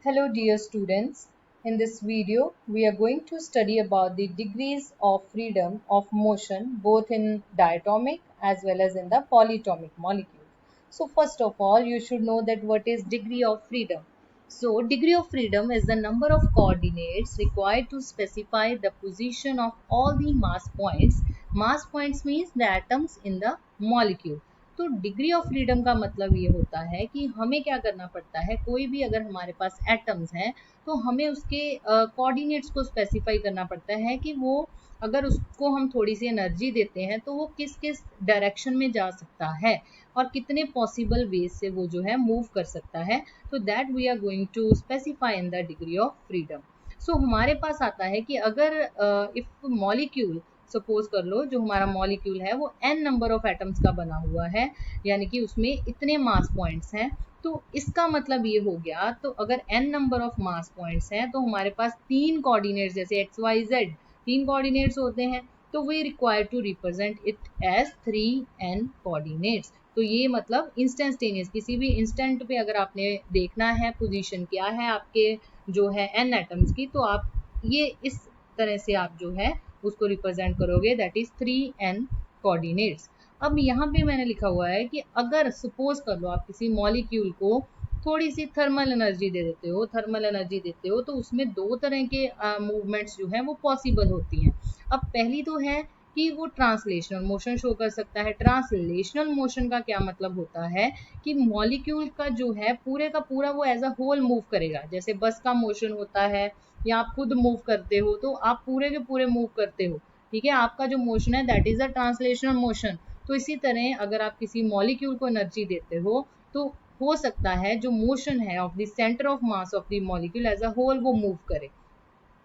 Hello dear students, in this video we are going to study about the degrees of freedom of motion both in diatomic as well as in the polyatomic molecules. So first of all you should know that what is degree of freedom. So degree of freedom is the number of coordinates required to specify the position of all the mass points. Mass points means the atoms in the molecule. तो degree of freedom का मतलब ये होता है कि हमें क्या करना पड़ता है, कोई भी अगर हमारे पास एटम्स हैं तो हमें उसके कोऑर्डिनेट्स को स्पेसिफाई करना पड़ता है कि वो अगर उसको हम थोड़ी सी एनर्जी देते हैं तो वो किस किस डायरेक्शन में जा सकता है और कितने पॉसिबल वेज से वो जो है मूव कर सकता है. तो that we are going to specify in the degree of freedom. So हमारे पास आता है कि अगर इफ मॉलिक्यूल सपोज कर लो जो हमारा मॉलिक्यूल है वो n नंबर ऑफ एटम्स का बना हुआ है, यानी कि उसमें इतने मास पॉइंट्स हैं. तो इसका मतलब ये हो गया, तो अगर n number of mass points हैं तो हमारे पास तीन कोऑर्डिनेट्स जैसे x y z तीन कोऑर्डिनेट्स होते हैं, तो we require to represent it as 3n coordinates. तो ये मतलब इंस्टेंटेनियस किसी भी इंस्टेंट पे अगर आपने देखना है पोजीशन क्या है आपके जो है n एटम्स की, तो आप ये इस तरह से आप जो है उसको रिप्रेजेंट करोगे, दैट इज 3n कोऑर्डिनेट्स. अब यहाँ पे मैंने लिखा हुआ है कि अगर सपोज कर लो आप किसी मॉलिक्यूल को थोड़ी सी थर्मल एनर्जी देते हो तो उसमें दो तरह के मूवमेंट्स जो हैं वो पॉसिबल होती हैं. अब पहली तो है कि वो ट्रांसलेशनल मोशन शो कर सकता है. ट्रांसलेशनल मोशन का क्या मतलब होता है कि मॉलिक्यूल का जो है पूरे का पूरा वो एज अ होल मूव करेगा. जैसे बस का मोशन होता है या आप खुद मूव करते हो तो आप पूरे के पूरे मूव करते हो, ठीक है, आपका जो मोशन है that is a translational motion. तो इसी तरह अगर आप किसी मॉलिक्यूल को एनर्जी देते हो तो हो सकता है जो मोशन है of the centre of mass of the molecule as a whole वो मूव करे.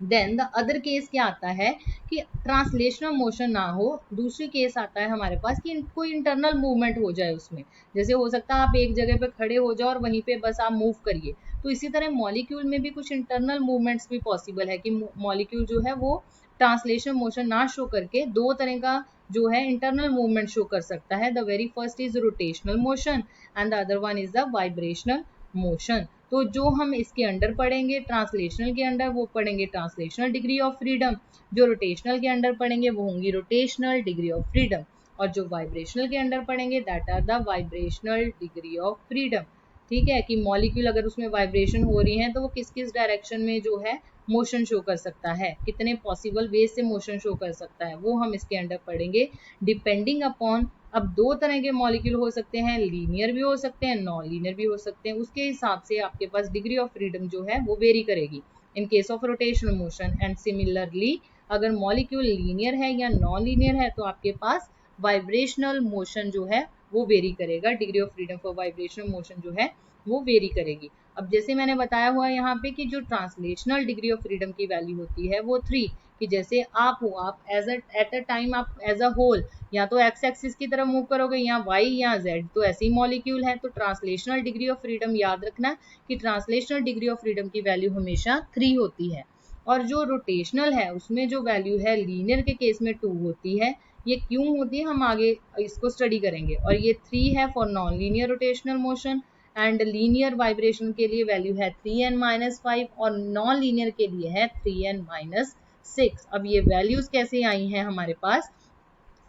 देन द अदर केस क्या आता है कि ट्रांसलेशनल मोशन ना हो. दूसरी केस आता है हमारे पास कि कोई इंटरनल मूवमेंट हो जाए उसमें. जैसे हो सकता है आप एक जगह पे खड़े हो जाओ और वहीं पे बस आप मूव करिए. तो इसी तरह मॉलिक्यूल में भी कुछ इंटरनल मूवमेंट्स भी पॉसिबल है कि मॉलिक्यूल जो है वो ट्रांसलेशनल मोशन ना शो करके दो तरह का जो है इंटरनल मूवमेंट शो कर सकता है. The very first is rotational motion and the other one is the vibrational motion. तो जो हम इसके अंडर पढ़ेंगे ट्रांसलेशनल के अंडर वो पढ़ेंगे ट्रांसलेशनल डिग्री ऑफ फ्रीडम, जो रोटेशनल के अंडर पढ़ेंगे वो होंगी रोटेशनल डिग्री ऑफ फ्रीडम, और जो वाइब्रेशनल के अंडर पढ़ेंगे that are the vibrational degree of freedom. ठीक है, कि मॉलिक्यूल अगर उसमें वाइब्रेशन हो रही है तो वो किस किस डायरेक्शन में जो है मोशन शो कर सकता है, कितने पॉसिबल वेज से मोशन शो कर सकता है, वो हम इसके अंडर पढ़ेंगे डिपेंडिंग अपॉन. अब दो तरह के मॉलिक्यूल हो सकते हैं, लीनियर भी हो सकते हैं, नॉन लीनियर भी हो सकते हैं. उसके हिसाब से आपके पास डिग्री ऑफ फ्रीडम जो है वो वेरी करेगी इन case of rotational motion. And similarly अगर मॉलिक्यूल लीनियर है या नॉन लीनियर है तो आपके पास वाइब्रेशनल मोशन जो है वो वेरी करेगा. Degree of freedom for vibrational motion जो है वो वेरी करेगी. अब जैसे मैंने बताया हुआ है यहाँ पे कि जो ट्रांसलेशनल डिग्री ऑफ फ्रीडम की वैल्यू होती है वो 3, कि जैसे आप हो, आप एज एट अ टाइम आप एज अ होल या तो एक्स एक्सिस की तरफ मूव करोगे या वाई या जेड, तो ऐसी मॉलिक्यूल है. तो ट्रांसलेशनल डिग्री ऑफ फ्रीडम याद रखना कि ट्रांसलेशनल डिग्री ऑफ फ्रीडम की वैल्यू हमेशा 3 होती है. और जो रोटेशनल है उसमें जो वैल्यू है लीनियर के केस में 2 होती है. ये क्यों होती है हम आगे इसको स्टडी करेंगे. और ये 3 है for non linear rotational motion, and linear vibration के लिए वैल्यू है 3n-5 और नॉन लीनियर के लिए है 3n-6. अब ये वैल्यूज कैसे आई हैं हमारे पास,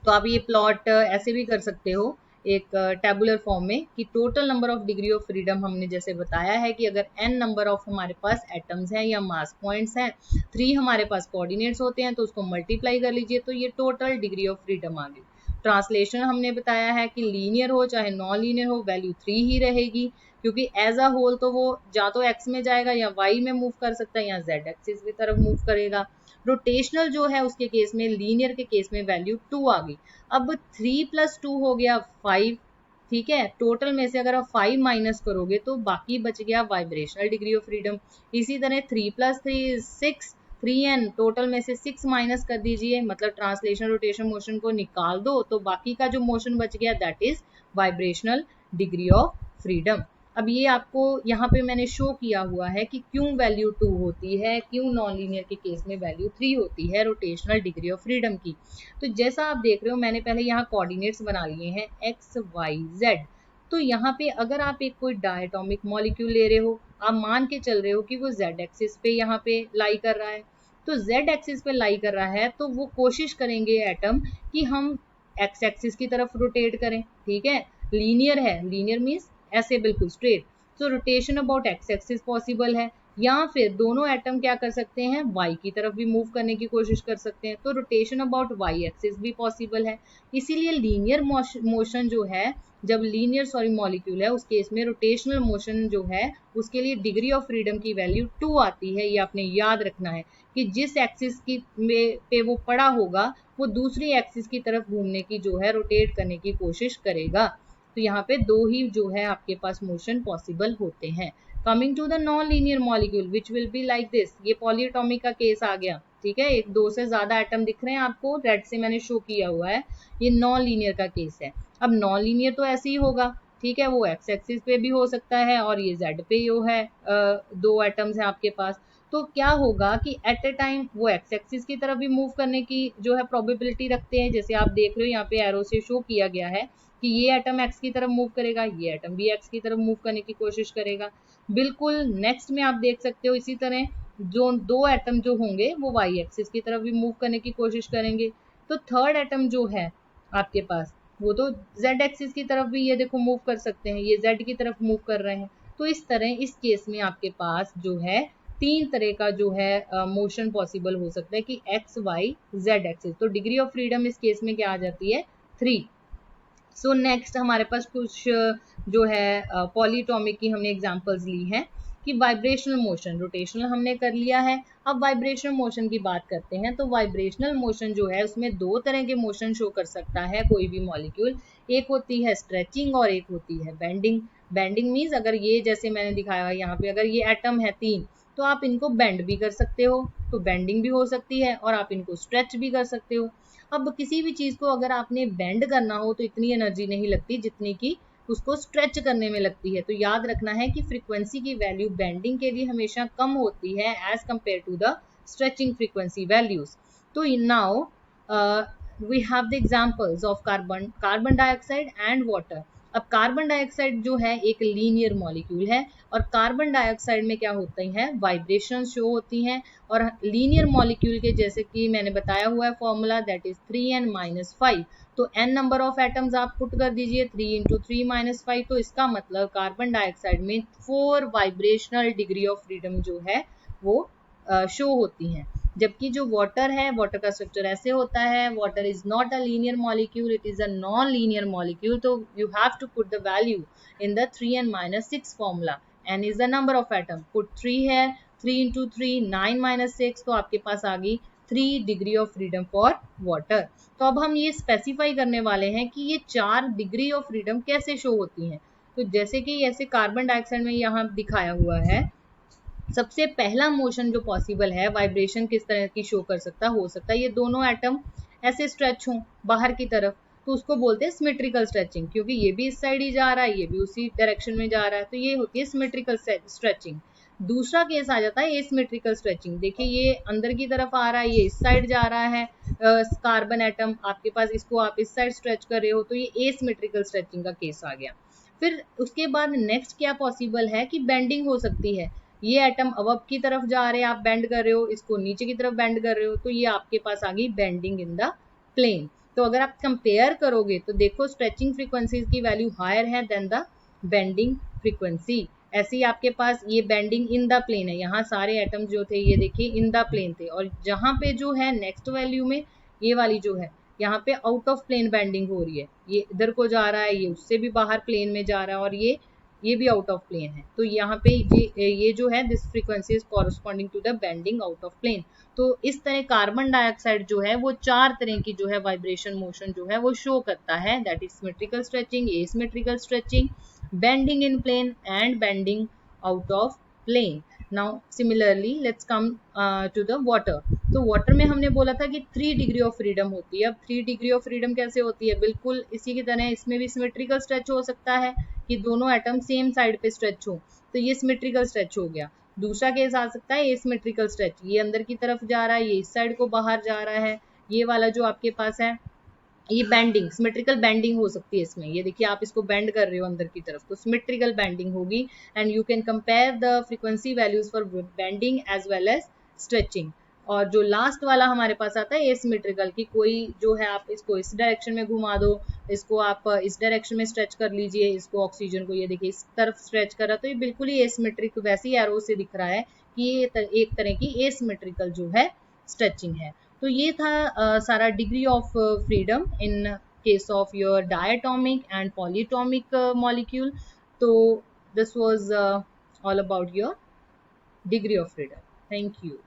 तो आप ये प्लॉट ऐसे भी कर सकते हो एक टेबुलर फॉर्म में कि total number of degree of freedom हमने जैसे बताया है कि अगर n नंबर ऑफ हमारे पास एटम्स हैं या मास पॉइंट्स हैं, 3 हमारे पास कोऑर्डिनेट्स होते हैं, तो उसको मल्टीप्लाई कर लीजिए तो ये टोटल डिग्री ऑफ फ्रीडम आ गई. ट्रांसलेशन हमने बताया है कि लीनियर हो चाहे नॉन लीनियर हो वैल्यू 3 ही रहेगी, क्योंकि एज अ होल तो वो या तो x में जाएगा या y में मूव कर सकता है या z एक्सिस की तरफ मूव करेगा. रोटेशनल जो है उसके केस में, लीनियर के केस में वैल्यू 2 आ गई. अब 3 + 2 हो गया 5, ठीक है. टोटल में से अगर आप 5 माइनस करोगे तो बाकी बच गया वाइब्रेशनल डिग्री ऑफ फ्रीडम. इसी तरह 3 + 3 is 6, 3n टोटल में से 6 माइनस कर दीजिए, मतलब ट्रांसलेशन रोटेशन मोशन को निकाल दो तो बाकी का जो मोशन बच गया that is vibrational degree of freedom. अब ये आपको यहाँ पे मैंने शो किया हुआ है कि क्यों वैल्यू 2 होती है, क्यों नॉन लीनियर के केस में वैल्यू 3 होती है रोटेशनल डिग्री ऑफ फ्रीडम की. तो जैसा आप देख रहे हो मैंने पहले यहाँ कोऑर्डिनेट्स बना लिए हैं x y z. तो यहाँ पे अगर आप एक कोई डायटोमिक मॉलिक्यूल ले रहे हो, आप मान के चल रहे हो कि वो z एक्सिस पे यहाँ पे लाई कर रहा है, तो z एक्सिस पे लाई कर रहा है तो वो कोशिश करेंगे एटम कि हम x एक्सिस की तरफ रोटेट करें, ठीक है। लीनियर है, लीनियर मीन्स ऐसे बिल्कुल स्ट्रेट, तो rotation about x axis possible है, या फिर दोनों एटम क्या कर सकते हैं, y की तरफ भी मूव करने की कोशिश कर सकते हैं, तो रोटेशन अबाउट y एक्सिस भी पॉसिबल है। इसीलिए लीनियर मोशन जो है, जब लीनियर मॉलिक्यूल है उस केस में रोटेशनल मोशन जो है उसके लिए डिग्री ऑफ फ्रीडम की वैल्यू 2 आती है। ये आपने याद रखना है कि जिस एक्सिस की पे वो पड़ा होगा वो दूसरी एक्सिस की तरफ घूमने की जो है रोटेट करने की कोशिश करेगा। तो यहाँ पे दो ही जो है आपके पास मोशन पॉसिबल होते हैं। Coming to the non linear molecule which will be like this, ये पॉलीएटॉमिक का केस आ गया, ठीक है। एक दो से ज्यादा एटम दिख रहे हैं आपको, रेड से मैंने शो किया हुआ है, ये नॉन लीनियर का केस है। अब नॉन लीनियर तो ऐसे ही होगा, ठीक है, वो एक्स एक्सिस पे भी हो सकता है और ये जेड पे ही है, दो एटम्स हैं आपके पास। तो क्या होगा कि एट ए टाइम वो एक्स एक्सिस की तरफ भी मूव करने की जो है प्रोबेबिलिटी रखते हैं, जैसे आप देख रहे हो यहाँ पे एरो से शो किया गया है कि ये एटम एक्स की तरफ मूव करेगा, ये एटम भी एक्स की तरफ मूव करने की कोशिश करेगा। बिल्कुल नेक्स्ट में आप देख सकते हो इसी तरह जो दो एटम जो होंगे वो वाई एक्सिस की तरफ भी मूव करने की कोशिश करेंगे। तो थर्ड एटम जो है आपके पास वो तो z एक्सिस की तरफ भी ये देखो मूव कर सकते हैं, ये z की तरफ मूव कर रहे हैं। तो इस तरह इस केस में आपके पास जो है तीन तरह का जो है मोशन पॉसिबल हो सकता है कि x y z एक्सिस। तो डिग्री ऑफ फ्रीडम इस केस में क्या आ जाती है, 3। सो नेक्स्ट हमारे पास कुछ जो है पॉलीटॉमिक की हमने एग्जांपल्स ली हैं कि वाइब्रेशनल मोशन, रोटेशनल हमने कर लिया है, अब वाइब्रेशनल मोशन की बात करते हैं। तो वाइब्रेशनल मोशन जो है उसमें दो तरह के मोशन शो कर सकता है कोई भी मॉलिक्यूल, एक होती है स्ट्रेचिंग और एक होती है बेंडिंग। बेंडिंग मीन्स अगर ये जैसे मैंने दिखाया यहाँ पे अगर ये एटम है 3 तो आप इनको बेंड भी कर सकते हो, तो बेंडिंग भी हो सकती है, और आप इनको स्ट्रेच भी कर सकते हो। अब किसी भी चीज को अगर आपने बेंड करना हो तो इतनी एनर्जी नहीं लगती जितनी कि उसको स्ट्रेच करने में लगती है। तो याद रखना है कि फ्रीक्वेंसी की वैल्यू बेंडिंग के लिए हमेशा कम होती है as compare to the stretching frequency values. तो now we have the examples of carbon dioxide and water. अब कार्बन डाइऑक्साइड जो है एक लीनियर मॉलिक्यूल है, और कार्बन डाइऑक्साइड में क्या होती है, वाइब्रेशन शो होती हैं, और लीनियर मॉलिक्यूल के जैसे कि मैंने बताया हुआ है फॉर्मूला, दैट इज 3n-5। तो n नंबर ऑफ एटम्स आप पुट कर दीजिए, 3 × 3-5, तो इसका मतलब कार्बन डाइऑक्साइड में 4 वाइब्रेशनल डिग्री ऑफ फ्रीडम जो है वो शो होती हैं। जबकि जो वाटर है, वाटर का स्ट्रक्चर ऐसे होता है, water is not a linear molecule, it is a non linear molecule. तो you have to put the value in the 3n-6 formula. n is the number of atom, put 3 है, 3 × 3 9-6, तो आपके पास आ गई 3 degree of freedom for water. तो अब हम ये specify करने वाले हैं कि ये 4 डिग्री ऑफ फ्रीडम कैसे शो होती हैं। तो जैसे कि ऐसे कार्बन डाइऑक्साइड में यहाँ दिखाया हुआ है, सबसे पहला मोशन जो पॉसिबल है, वाइब्रेशन किस तरह की शो कर सकता हो सकता है ये दोनों एटम ऐसे स्ट्रेच हों बाहर की तरफ, तो उसको बोलते हैं सिमेट्रिकल स्ट्रेचिंग, क्योंकि ये भी इस साइड ही जा रहा है, ये भी उसी डायरेक्शन में जा रहा है, तो ये होती है सिमेट्रिकल स्ट्रेचिंग। दूसरा केस आ जाता है एसिमेट्रिकल स्ट्रेचिंग। देखिए ये अंदर की तरफ आ रहा है, ये इस साइड जा रहा है, कार्बन एटम आपके पास, इसको आप इस साइड स्ट्रेच कर रहे हो, तो ये एसिमेट्रिकल स्ट्रेचिंग का केस आ गया। फिर उसके बाद नेक्स्ट क्या पॉसिबल है कि बेंडिंग हो सकती है, ये एटम अब की तरफ जा रहे हैं, आप बेंड कर रहे हो, इसको नीचे की तरफ बेंड कर रहे हो, तो ये आपके पास आ गई बेंडिंग इन द प्लेन। तो अगर आप कंपेयर करोगे तो देखो स्ट्रेचिंग फ्रीक्वेंसीज की वैल्यू हायर है देन द बेंडिंग फ्रीक्वेंसी। ऐसे ही आपके पास ये बेंडिंग इन द प्लेन है, यहाँ सारे एटम जो थे ये देखिए इन द प्लेन थे, और जहाँ पे जो है नेक्स्ट वैल्यू में ये वाली जो है यहाँ पे आउट ऑफ प्लेन बेंडिंग हो रही है, ये इधर को जा रहा है, ये उससे भी बाहर प्लेन में जा रहा है, और ये भी आउट ऑफ प्लेन है। तो यहाँ पे ये जो है this frequency is corresponding to the bending out of plane. तो इस तरह कार्बन डाइऑक्साइड जो है वो 4 तरह की जो है वाइब्रेशन मोशन जो है वो शो करता है, that is symmetrical stretching, asymmetrical stretching, bending in plane and bending out of plane. Now similarly let's come to the water. तो वाटर में हमने बोला था कि 3 डिग्री ऑफ फ्रीडम होती है। अब 3 डिग्री ऑफ फ्रीडम कैसे होती है, बिल्कुल इसी की तरह इसमें भी सिमेट्रिकल स्ट्रेच हो सकता है कि दोनों एटम सेम साइड पे स्ट्रेच हो, तो ये सिमेट्रिकल स्ट्रेच हो गया। दूसरा केस आ सकता है एसिमेट्रिकल स्ट्रेच, ये अंदर की तरफ जा रहा है, ये इस साइड को बाहर जा रहा है, ये वाला जो आपके पास है ये बेंडिंग, सिमेट्रिकल बेंडिंग हो सकती है इसमें। ये देखिए आप इसको बेंड कर रहे हो अंदर की तरफ, तो सिमेट्रिकल बेंडिंग होगी। And you can compare the frequency values for bending as well as stretching. और जो लास्ट वाला हमारे पास आता है एसिमेट्रिकल, की कोई जो है आप इसको इस डायरेक्शन में घुमा दो, इसको आप इस डायरेक्शन में स्ट्रेच कर लीजिए, इसको ऑक्सीजन को ये देखिए इस तरफ स्ट्रेच करा, तो ये बिल्कुल ही एसिमेट्रिक वैसी एरो से दिख रहा है कि ये एक तरह की एसिमेट्रिकल जो है स्ट्रेचिंग है। तो ये था सारा degree of freedom in case of your diatomic and polyatomic molecule. तो this was all about your degree of freedom. Thank you.